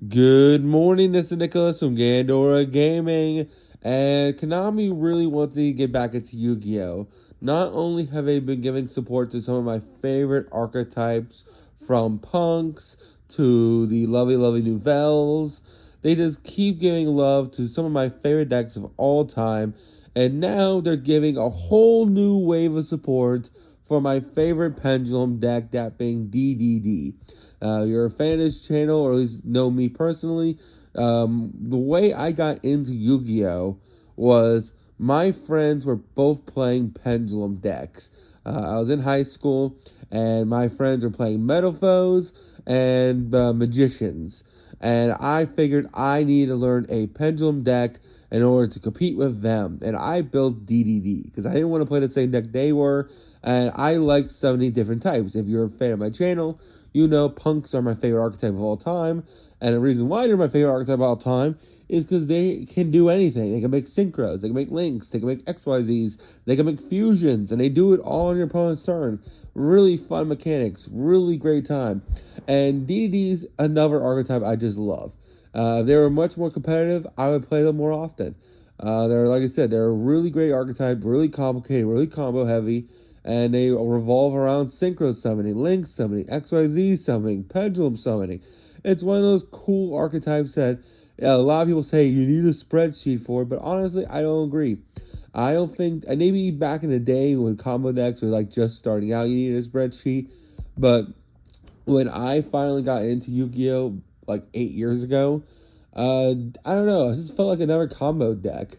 Good morning, this is Nicholas from Gandora Gaming, and Konami really wants to get back into Yu-Gi-Oh! Not only have they been giving support to some of my favorite archetypes, from punks to the lovely, lovely nouvelles, they just keep giving love to some of my favorite decks of all time, and now they're giving a whole new wave of support for my favorite Pendulum deck, that being DDD. You're a fan of this channel, or at least know me personally. The way I got into Yu-Gi-Oh was my friends were both playing Pendulum decks. I was in high school, and my friends were playing Metal Foes and Magicians. And I figured I needed to learn a Pendulum deck in order to compete with them. And I built DDD because I didn't want to play the same deck they were. And I like 70 different types. If you're a fan of my channel, you know punks are my favorite archetype of all time. And the reason why they're my favorite archetype of all time is because they can do anything. They can make synchros, they can make links, they can make XYZs, they can make fusions, and they do it all on your opponent's turn. Really fun mechanics, really great time. And DDD's another archetype I just love. If they were much more competitive, I would play them more often. They're, like I said, they're a really great archetype, really complicated, really combo heavy, and they revolve around synchro summoning, link summoning, XYZ summoning, pendulum summoning. It's one of those cool archetypes that a lot of people say you need a spreadsheet for, but honestly, I don't agree. I don't think, and maybe back in the day when combo decks were like just starting out, you needed a spreadsheet, but when I finally got into Yu-Gi-Oh! Like 8 years ago, I don't know, it just felt like another combo deck.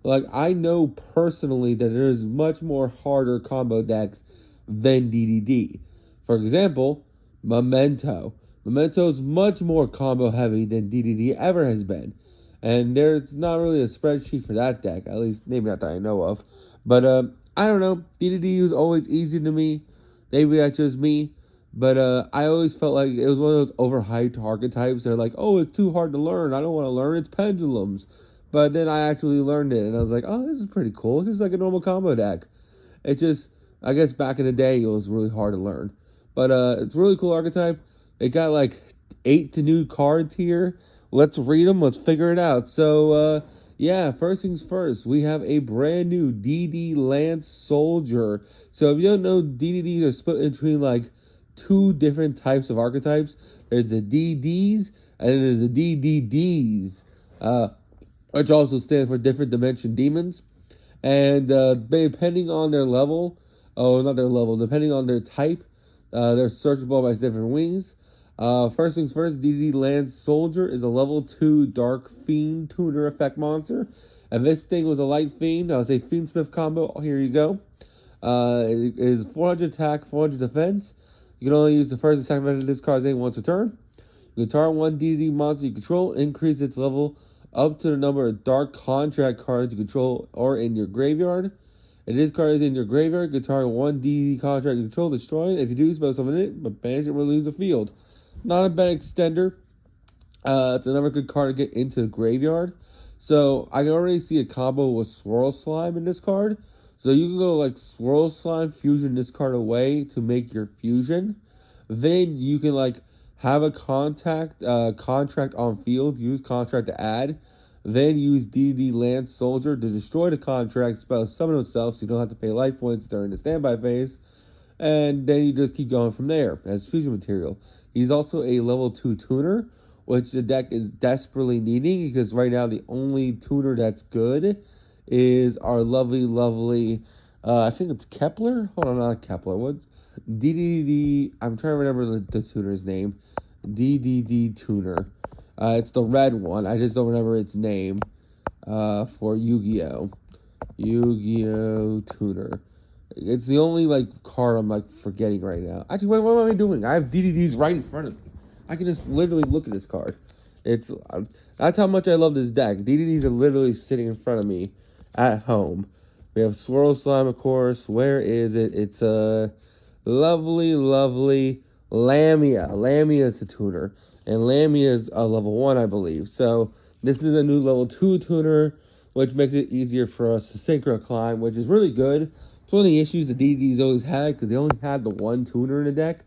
Like, I know personally that there's much more harder combo decks than DDD. For example, Memento. Memento is much more combo heavy than DDD ever has been. And there's not really a spreadsheet for that deck, at least maybe not that I know of. But I don't know, DDD was always easy to me. Maybe that's just me. But I always felt like it was one of those overhyped archetypes. They're like, oh, it's too hard to learn. I don't want to learn. It's pendulums. But then I actually learned it, and I was like, oh, this is pretty cool. It's just like a normal combo deck. It just, I guess back in the day, it was really hard to learn. But it's a really cool archetype. It got like 8 new cards here. Let's read them. Let's figure it out. So, yeah, first things first, we have a brand new DD Lance Soldier. So if you don't know, DDDs are split between like two different types of archetypes. There's the DDs and then there's the DDDs, which also stand for different dimension demons. And depending on their level, oh, not their level, depending on their type, they're searchable by different wings. First things first, DD Lance Soldier is a level 2 Dark Fiend tuner effect monster. And this thing was a light fiend. I would say Fiendsmith combo. Here you go. It is 400 attack, 400 defense. You can only use the first and second method of this card's name once a turn. You can target one DD monster you control, increase its level up to the number of dark contract cards you control or in your graveyard. If this card is in your graveyard, you can target one DD contract you control, destroy it. If you do, spell summon it, but banish it will lose the field. Not a bad extender. It's another good card to get into the graveyard. So I can already see a combo with Swirl Slime in this card. So you can go like Swirl Slime, fusion this card away to make your fusion. Then you can like have a contract on field, use contract to add. Then use DD Lance Soldier to destroy the contract, spell summon itself so you don't have to pay life points during the standby phase. And then you just keep going from there as fusion material. He's also a level 2 tuner, which the deck is desperately needing because right now the only tuner that's good is our lovely, lovely, I think it's Kepler? Hold on, not Kepler. What? DDD, I'm trying to remember the tuner's name. DDD tuner. It's the red one. I just don't remember its name for Yu-Gi-Oh! Yu-Gi-Oh! Tuner. It's the only like card I'm like forgetting right now. Actually, wait, what am I doing? I have DDDs right in front of me. I can just literally look at this card. It's that's how much I love this deck. DDDs are literally sitting in front of me at home. We have Swirl Slime, of course. Where is it? It's a lovely, lovely Lamia. Lamia is the tuner, and Lamia is a level 1, I believe. So this is a new level 2 tuner, which makes it easier for us to synchro climb, which is really good. It's one of the issues the DDs always had because they only had the one tuner in the deck.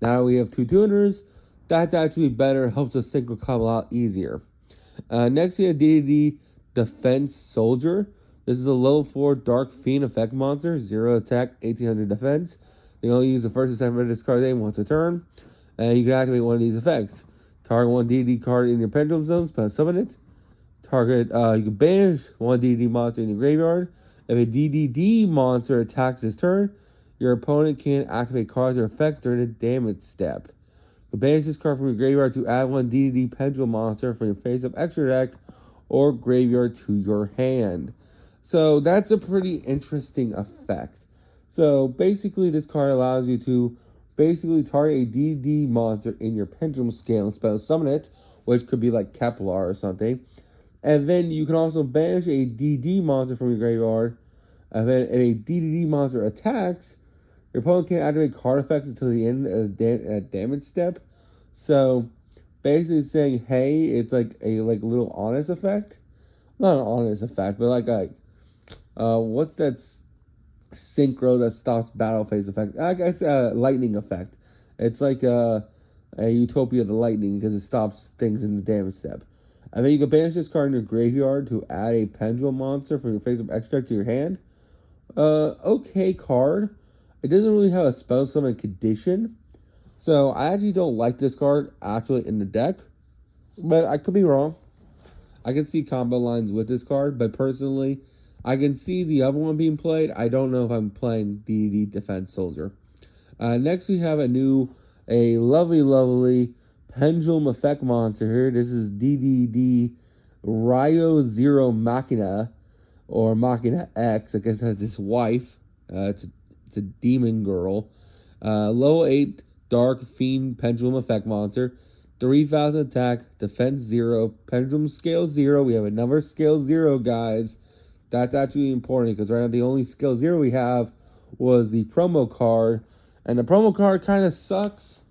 Now we have two tuners. That's actually better, helps us sync combo a lot easier. Next, we have DDD Defense Soldier. This is a level 4 Dark Fiend effect monster, 0 attack, 1800 defense. You can only use the first and second red discard name once a turn, and you can activate one of these effects. Target one DDD card in your Pendulum zone, spell summon it. You can banish one DDD monster in your graveyard. If a DDD monster attacks this turn, your opponent can activate cards or effects during the damage step. Banish this card from your graveyard to add one DDD Pendulum monster from your face-up extra deck or graveyard to your hand. So that's a pretty interesting effect. So basically, this card allows you to basically target a DDD monster in your Pendulum scale and spell summon it, which could be like Kepler or something. And then you can also banish a DD monster from your graveyard. And then if a DDD monster attacks, your opponent can't activate card effects until the end of the damage step. So basically saying, hey, it's like a little honest effect. Not an honest effect, but like a what's that synchro that stops battle phase effect? I guess lightning effect. It's like a Utopia of the Lightning because it stops things in the damage step. And then you can banish this card in your graveyard to add a Pendulum monster from your face-up extract to your hand. Okay card. It doesn't really have a spell summon condition. So I actually don't like this card actually in the deck. But I could be wrong. I can see combo lines with this card, but personally, I can see the other one being played. I don't know if I'm playing DDD Defense Soldier. Next we have a lovely Pendulum effect monster here. This is DDD Rio Zero Machina, or Machina X. I guess it has this wife. It's a demon girl. Level 8 Dark Fiend Pendulum effect monster. 3000 attack, defense 0, Pendulum scale 0. We have another scale 0, guys. That's actually important because right now the only scale 0 we have was the promo card. And the promo card kind of sucks.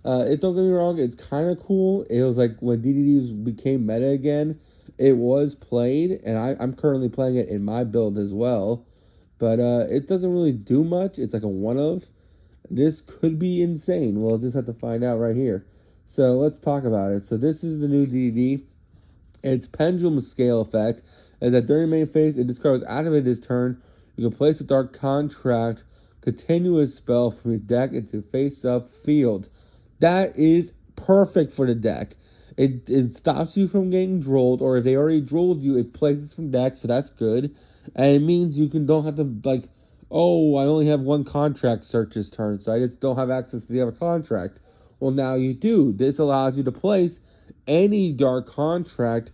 Don't get me wrong, it's kind of cool. It was like when DDDs became meta again, it was played, and I'm currently playing it in my build as well. But it doesn't really do much. It's like a one-of. This could be insane. We'll just have to find out right here. So let's talk about it. So this is the new DD. Its Pendulum scale effect is that during main phase, if this card was activated this turn, you can place a Dark Contract continuous spell from your deck into face-up field. That is perfect for the deck. It stops you from getting drolled, or if they already drolled you, it places from deck, so that's good. And it means you don't have to, like, oh, I only have one contract search this turn, so I just don't have access to the other contract. Well, now you do. This allows you to place any Dark Contract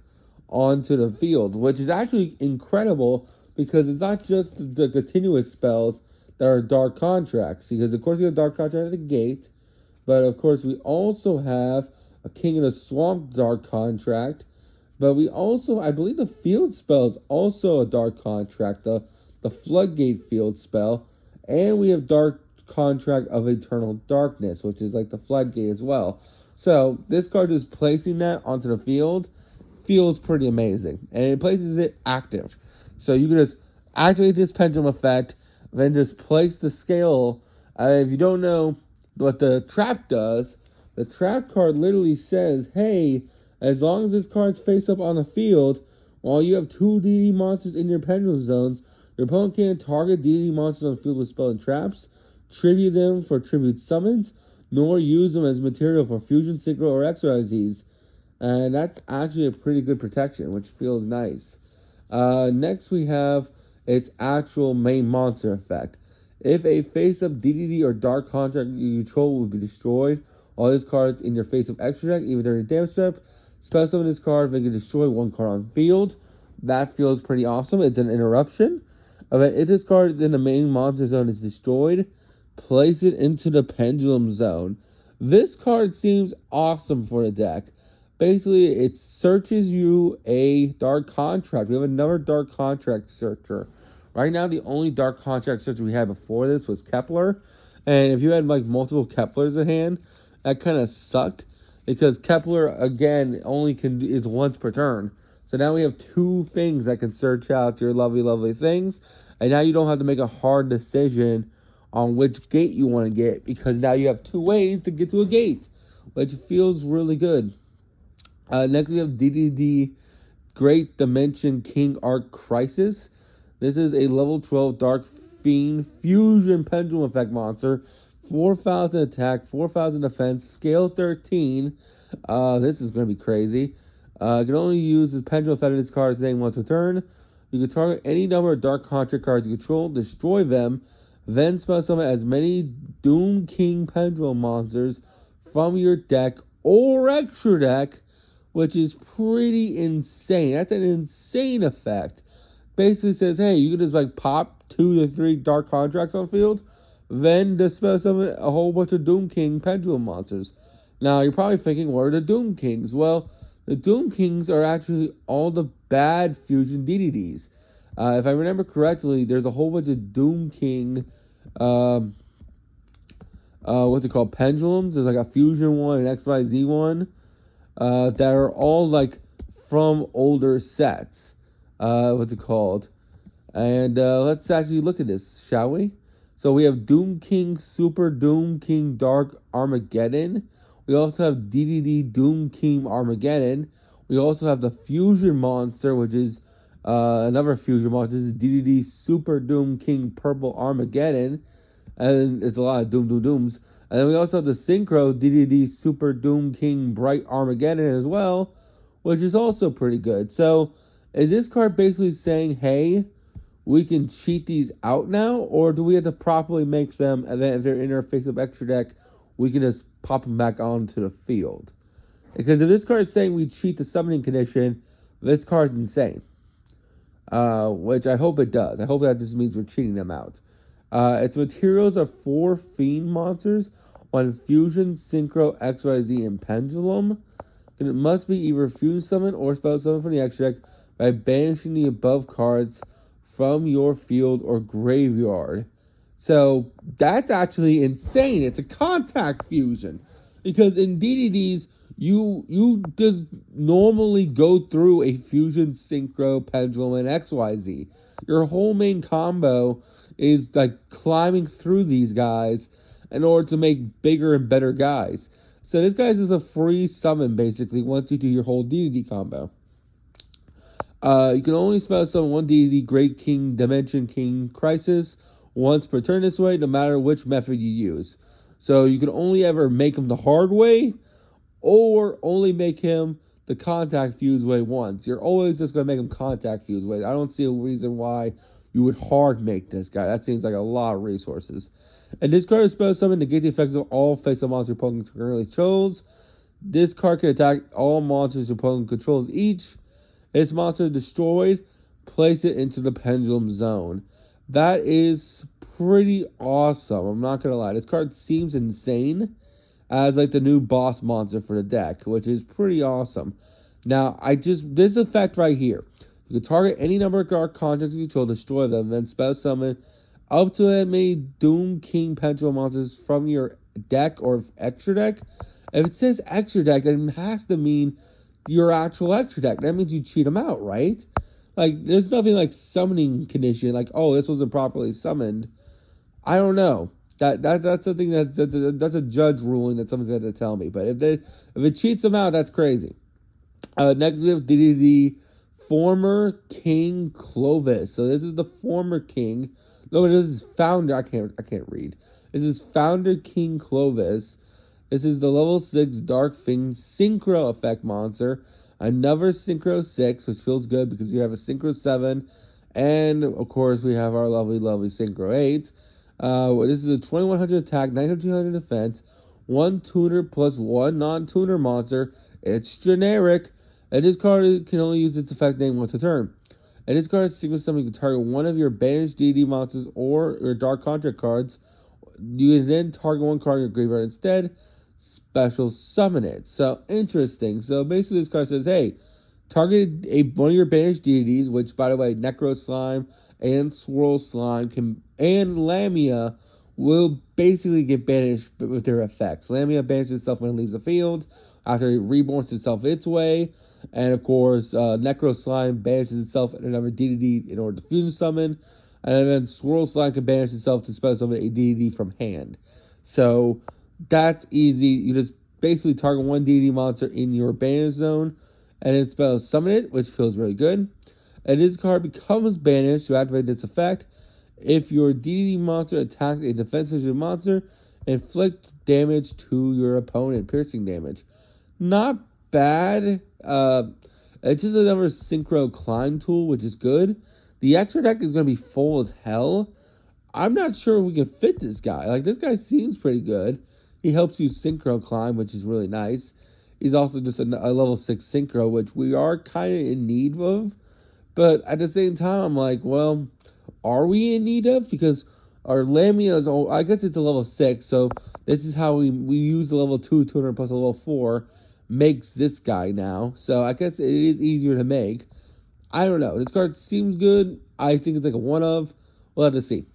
onto the field, which is actually incredible because it's not just the continuous spells that are Dark Contracts, because of course you have Dark Contract at the gate, but of course we also have a King of the Swamp Dark Contract, but we also, I believe the field spell is also a Dark Contract, the Floodgate field spell, and we have Dark Contract of Eternal Darkness, which is like the Floodgate as well. So this card is placing that onto the field feels pretty amazing, and it places it active. So you can just activate this Pendulum effect, then just place the scale. If you don't know what the trap does, the trap card literally says, hey, as long as this card's face up on the field, while you have 2 DD monsters in your Pendulum zones, your opponent can't target DD monsters on the field with spell and traps, tribute them for tribute summons, nor use them as material for fusion, synchro, or exorcises. And that's actually a pretty good protection, which feels nice. Next we have its actual main monster effect. If a face-up DDD or Dark Contract you control will be destroyed, all these cards in your face-up extra deck, even during the damage step, spell summon this card, they can destroy 1 card on field. That feels pretty awesome. It's an interruption. If this card is in the main monster zone is destroyed, place it into the Pendulum zone. This card seems awesome for the deck. Basically, it searches you a Dark Contract. We have another Dark Contract searcher. Right now, the only Dark Contract searcher we had before this was Kepler. And if you had like multiple Keplers in hand, that kind of sucked. Because Kepler, again, is once per turn. So now we have 2 things that can search out your lovely things. And now you don't have to make a hard decision on which gate you want to get, because now you have 2 ways to get to a gate. which feels really good. Next, we have DDD Great Dimension King Arc Crisis. This is a level 12 Dark Fiend Fusion Pendulum Effect monster. 4,000 attack, 4,000 defense, scale 13. This is going to be crazy. You can only use the Pendulum Effect in this card's name once a turn. You can target any number of Dark Contract cards you control, destroy them, then spell summon as many Doom King Pendulum monsters from your deck or extra deck, which is pretty insane. That's an insane effect. Basically says, hey, you can just like pop 2 to 3 Dark Contracts on the field, then dispel summon a whole bunch of Doom King Pendulum monsters. Now, you're probably thinking, what are the Doom Kings? Well, the Doom Kings are actually all the bad fusion DDDs. If I remember correctly, there's a whole bunch of Doom King, what's it called, pendulums. There's like a fusion one, an XYZ one, that are all like from older sets. What's it called? And let's actually look at this, shall we? So we have Doom King Super Doom King Dark Armageddon. We also have DDD Doom King Armageddon. We also have the Fusion Monster, which is another Fusion Monster. This is DDD Super Doom King Purple Armageddon. And it's a lot of Dooms. And then we also have the Synchro DDD Super Doom King Bright Armageddon as well, which is also pretty good. So is this card basically saying, hey, we can cheat these out now, or do we have to properly make them, and then if they're in our face-up extra deck, we can just pop them back onto the field? Because if this card is saying we cheat the summoning condition, this card's insane. Which I hope it does. I hope that just means we're cheating them out. Its materials are 4 Fiend monsters, 1 Fusion, Synchro, XYZ, and Pendulum. And it must be either Fusion Summon or Spell Summon from the extra deck by banishing the above cards from your field or graveyard. So that's actually insane. It's a contact fusion. Because in DDDs, you just normally go through a Fusion, Synchro, Pendulum, and XYZ. Your whole main combo is like climbing through these guys in order to make bigger and better guys. So this guy's is a free summon, basically, once you do your whole DDD combo. You can only spell summon 1 DDD Great King Dimension King Crisis once per turn this way, no matter which method you use. So you can only ever make him the hard way, or only make him the contact fuse way once. You're always just going to make him contact fuse way. I don't see a reason why you would hard make this guy. That seems like a lot of resources. And this card is spell summon to get the effects of all face-up monster opponent currently controls. This card can attack all monsters opponent controls each. This monster destroyed, place it into the Pendulum Zone. That is pretty awesome. I'm not going to lie. This card seems insane as like the new boss monster for the deck, which is pretty awesome. Now, this effect right here. You can target any number of dark contracts you control, destroy them, then spell summon up to as many Doom King Pendulum monsters from your deck or extra deck. If it says extra deck, then it has to mean your actual extra deck. That means you cheat them out, right? Like, there's nothing like summoning condition, like, oh, this wasn't properly summoned. I don't know. That's something that's a judge ruling that someone's going to tell me. But if it cheats them out, that's crazy. Next we have DDD Former King Clovis. So this is the former king. No, this is founder. I can't read. This is founder King Clovis. This is the level 6 Dark Fiend Synchro effect monster. Another Synchro 6, which feels good because you have a Synchro 7. And, of course, we have our lovely, lovely Synchro 8. This is a 2100 attack, 9200 defense, 1 tuner plus 1 non-tuner monster. It's generic. And this card can only use its effect name once a turn. And this card is Synchro Summon. You can target one of your banished DD monsters or your Dark Contract cards. You can then target one card in your graveyard instead. Special summon it. So, interesting. So, basically, this card says, hey, target one of your banished deities, which, by the way, Necro Slime and Swirl Slime and Lamia will basically get banished with their effects. Lamia banishes itself when it leaves the field, after it reborns itself its way. And, of course, Necro Slime banishes itself in another DDD in order to fusion summon. And then Swirl Slime can banish itself to special summon a DDD from hand. So, that's easy. You just basically target one DD monster in your banish zone, and then spell summon it, which feels really good. And this card becomes banished to activate this effect. If your DD monster attacks a defensive monster, inflict damage to your opponent, piercing damage. Not bad. It's just another synchro climb tool, which is good. The extra deck is going to be full as hell. I'm not sure if we can fit this guy. Like, this guy seems pretty good. He helps you synchro climb, which is really nice. He's also just a level 6 synchro, which we are kind of in need of. But at the same time, I'm like, well, are we in need of? Because our Lamia is, I guess it's a level 6, so this is how we use the level 2, 200 plus a level 4, makes this guy now. So I guess it is easier to make. I don't know. This card seems good. I think it's like a one of. We'll have to see.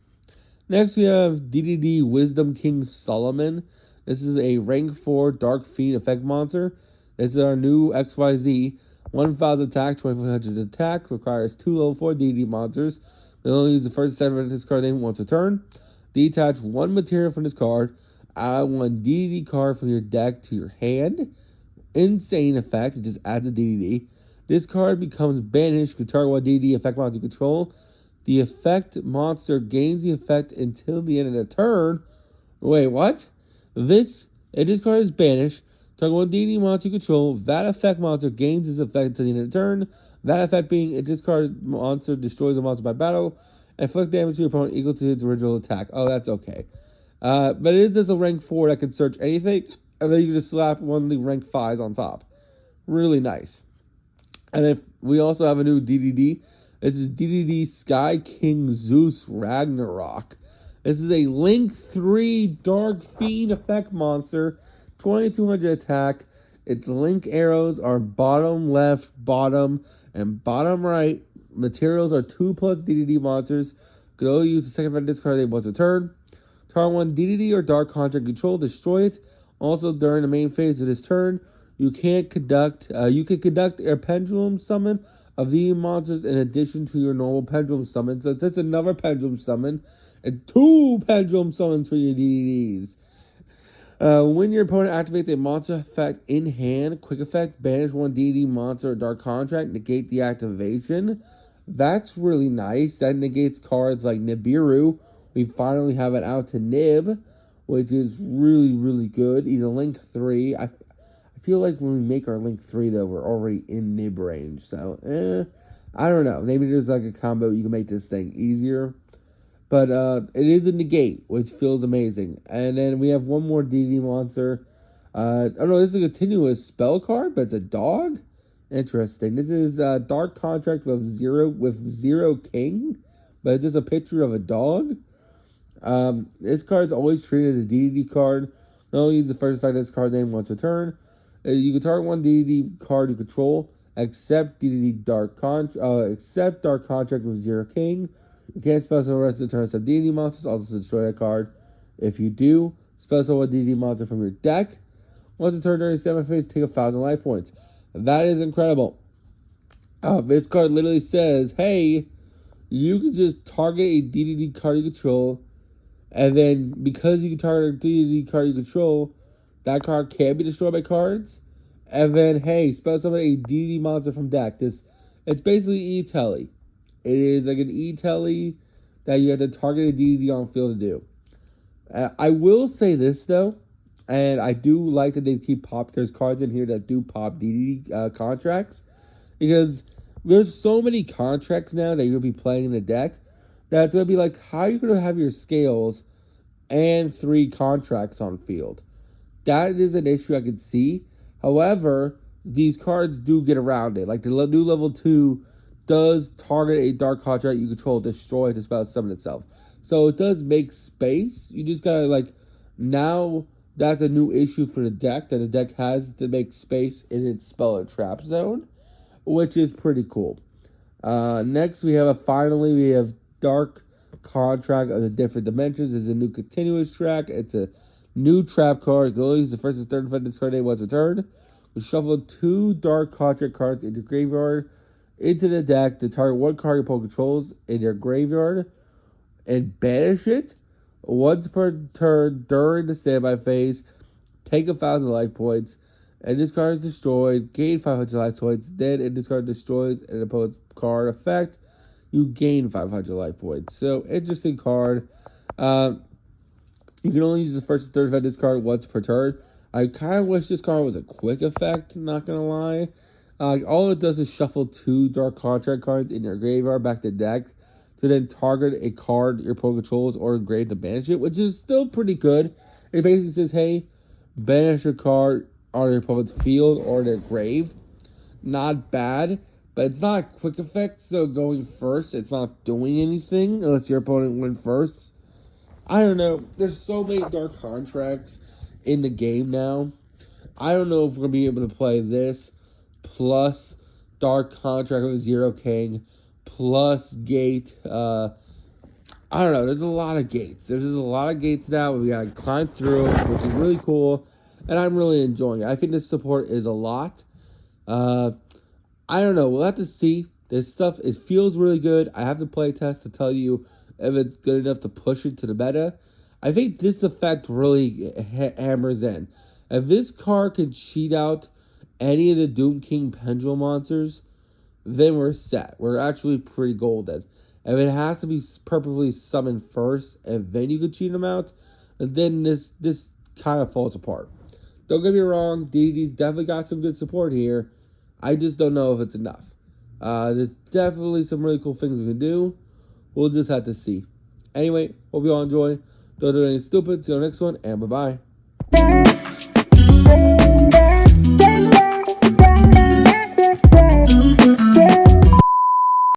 Next, we have DDD Wisdom King Solomon. This is a rank 4 Dark Fiend effect monster. This is our new XYZ. 1,000 attack, 2,500 attack. Requires 2 level 4 DD monsters. They only use the first 7 of this card name once a turn. Detach 1 material from this card. Add 1 DD card from your deck to your hand. Insane effect. It just adds a DD. This card becomes banished. You can target 1 DD effect monster you control. The effect monster gains the effect until the end of the turn. Wait, what? This card is banished. Target 1 DD monster you control. That effect monster gains this effect until the end of the turn. That effect being a discard monster destroys a monster by battle. Inflict damage to your opponent equal to its original attack. Oh, that's okay. But it is just a rank 4 that can search anything. And then you can just slap one of the rank 5s on top. Really nice. And if we also have a new DDD. This is DDD Sky King Zeus Ragnarok. This is a Link 3 Dark Fiend effect monster. 2,200 attack. Its Link arrows are bottom left, bottom, and bottom right. Materials are 2 plus DDD monsters. Could only use the second effect discard they once a turn. Target 1 DDD or Dark Contract control. Destroy it. Also, during the main phase of this turn, you can conduct a Pendulum summon of the monsters in addition to your normal Pendulum summon. So it's just another Pendulum summon and 2 Pendulum summons for your DDDs. When your opponent activates a monster effect in hand, quick effect, banish 1 DD monster or Dark Contract, negate the activation. That's really nice. That negates cards like Nibiru. We finally have it out to Nib, which is really, really good. He's a Link 3. I feel like when we make our Link 3, though, we're already in Nib range. So, I don't know. Maybe there's like a combo you can make this thing easier. But it is a negate, which feels amazing. And then we have one more DD monster. Oh no, this is a continuous spell card, but it's a dog? Interesting. This is Dark Contract with Zero King, but it's just a picture of a dog. This card is always treated as a DD card. Only use the first effect of this card name once per turn. You can target 1 DD card you control, except Dark Contract with Zero King. You can't special the rest of the turn of DD monsters, also destroy that card. If you do, special a DD monster from your deck. Once a turn during standby phase, take 1,000 life points. That is incredible. This card literally says, hey, you can just target a DDD card you control, and then because you can target a DDD card you control, that card can be destroyed by cards. And then, hey, special a DDD monster from deck. It's basically E-Telly. It is like an E-Telly that you have to target a DDD on field to do. I will say this, though, and I do like that they keep there's cards in here that do pop DDD contracts, because there's so many contracts now that you're going to be playing in the deck that it's going to be like, how are you going to have your scales and 3 contracts on field? That is an issue I could see. However, these cards do get around it. Like the new level 2 does target a Dark Contract you control, destroy it, to spell summon itself. So it does make space. You just gotta, like, now that's a new issue for the deck, that the deck has to make space in its spell or trap zone, which is pretty cool. Next we have Dark Contract of the Different Dimensions. It's a new continuous track. It's a new trap card. You can only use the first and third effect this card once a turn. We shuffle 2 Dark Contract cards into graveyard, into the deck to target 1 card your opponent controls in your graveyard and banish it once per turn during the standby phase. take 1,000 life points, and this card is destroyed, gain 500 life points. Then, if this card destroys an opponent's card effect, you gain 500 life points. So, interesting card. You can only use the first and third effect of this card once per turn. I kind of wish this card was a quick effect, not going to lie. All it does is shuffle 2 Dark Contract cards in your graveyard back to deck to then target a card your opponent controls or engrave to banish it, which is still pretty good. It basically says, hey, banish a card on your opponent's field or their grave. Not bad, but it's not a quick effect, so going first, it's not doing anything unless your opponent went first. I don't know. There's so many Dark Contracts in the game now. I don't know if we're going to be able to play this plus Dark Contract with Zero King plus Gate. I don't know. There's a lot of gates. There's just a lot of gates now. We got to climb through, which is really cool, and I'm really enjoying it. I think this support is a lot. I don't know. We'll have to see. This stuff, it feels really good. I have to play a test to tell you if it's good enough to push it to the meta. I think this effect really hammers in. If this card can cheat out any of the Doom King Pendulum monsters, then we're set. We're actually pretty golden. If it has to be purposely summoned first, and then you can cheat them out, then this kind of falls apart. Don't get me wrong, DD's definitely got some good support here. I just don't know if it's enough. There's definitely some really cool things we can do. We'll just have to see. Anyway, hope you all enjoy. Don't do anything stupid. See you on the next one, and bye-bye.